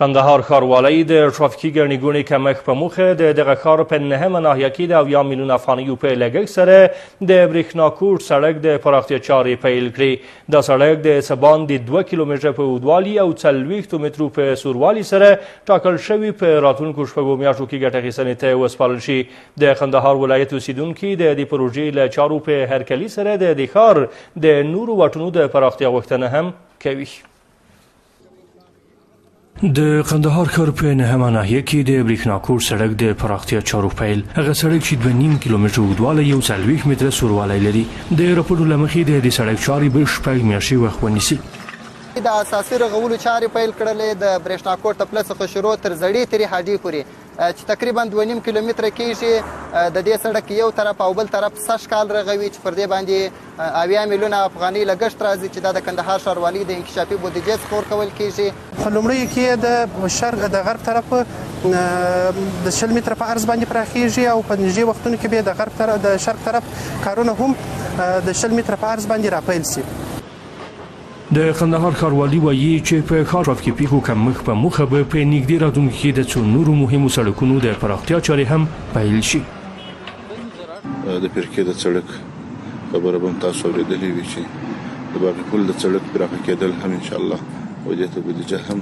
کندهار ښاروالۍ د ټرافیکي ګڼې ګوڼې کمښت په موخه د دغه ښار په 9مه ناحیه کې د 70 میلیونه افغانیو په لګښت سره د دبرېښناکوټ سړک د پراختیا چارې پیل کړې. دا سړک د څه باندې 2 کیلومتره په اوږدوالي او 40 مترو په سوروالي سره ټاکل شوي په راتلونکو شپږو میاشتو کې ګټه اخیستنې ته وسپارل شي. د کندهار ولایت اوسیدونکي د دې پروژې له چارو په هرکلي سره د دې ښار د نورو واټونو د پراختیا غوښتنه هم کوي. د کندهار ښار په 9مه ناحیه کې د دبرېښناکوټ سړک د پراختیا چارو پیل. هغه سړک چې 2.5 کیلومتره اوږدوالی یو 40 متره سوروالی لري. د راپور له مخې د دې سړک چارې به 6 میاشتې وخت ونیسي. د اساسي رغولو چارې پیل کړلې د دبرېښناکوټ پله څخه شروع تر زړې ترې هډې پورې چې تقریبا 2.5 کیلومتره کېږي. د دې سړک یو طرف او بل طرف سږ کال رغوي چې پر دې باندې 70 میلیونه افغانۍ لګښت راځي چې دا د کندهار ښاروالۍ د انکشافي بودیجې څخه ورکول کېږي. په لومړیو کې د شرق د غرب طرف د 20 متره په عرض باندې پراخیږي او په نږدې وختونو کې به د غرب طرف د شرق طرف کارونه هم د 20 متره په عرض باندې راپیل شي. د کندهار ښاروالي وایي چې په ښار ټرافیکي پیښو کمښت په موخه به په نږدې راتلونکي کې د څو نورو مهمو سړکونو د پراختیا چارې هم پیل شي. د پیرکې د سړک خبره به تاسو اورېدلې وي چې د باقي پل د سړک پراخه کېدل هم انشاءالله ولایت بودیجه هم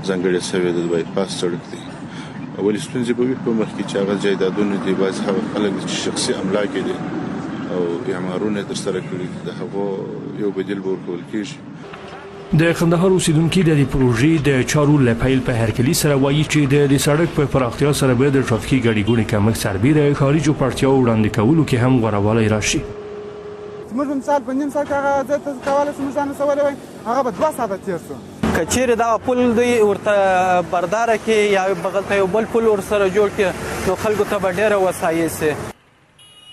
ځانګړې شوې ده. د بایپاس سړک دی اولې ستونزې به وي په مخ کې چې هغه جایدادونه دي بعضې هغه خلک چې شخصي املاک دي او اعمارونه ترسره کړي د هغو یو بدیل به ورکول کېږي. د کندهار اوسیدونکي د دې پروژې د چارو له پیل په هرکلي سره وایي چې د دې سړک په پراختیا سره به د ټرافیکي ګڼې ګوڼې کمښت سربیره ښاري چوپړتیاو وړاندې کولو کې هم غورولی راشي. زموږ مثال په نیم ساعت کې هغه ځای ته کولی شو موږ ځان رسولی وای هغه به 2 ساعته تېر شو. که چیرې دغه پل دوی ورته برداره کړي یا بغل ته یو بل پل ورسره جوړ کړي نو خلکو ته به ډېره وسایع شي.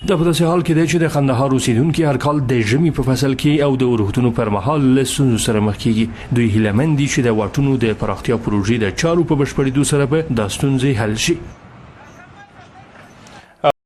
دا په داسې حال کې دی چې د کندهار اوسیدونکي هر کال د ژمي په فصل کې او د اورښتونو پر مهال له ستونزو سره مخ کېږي. دوی هیله مند دي چې د واټونو د پراختیا پروژې د چارو په بشپړېدو سره به دا ستونزې حل شي.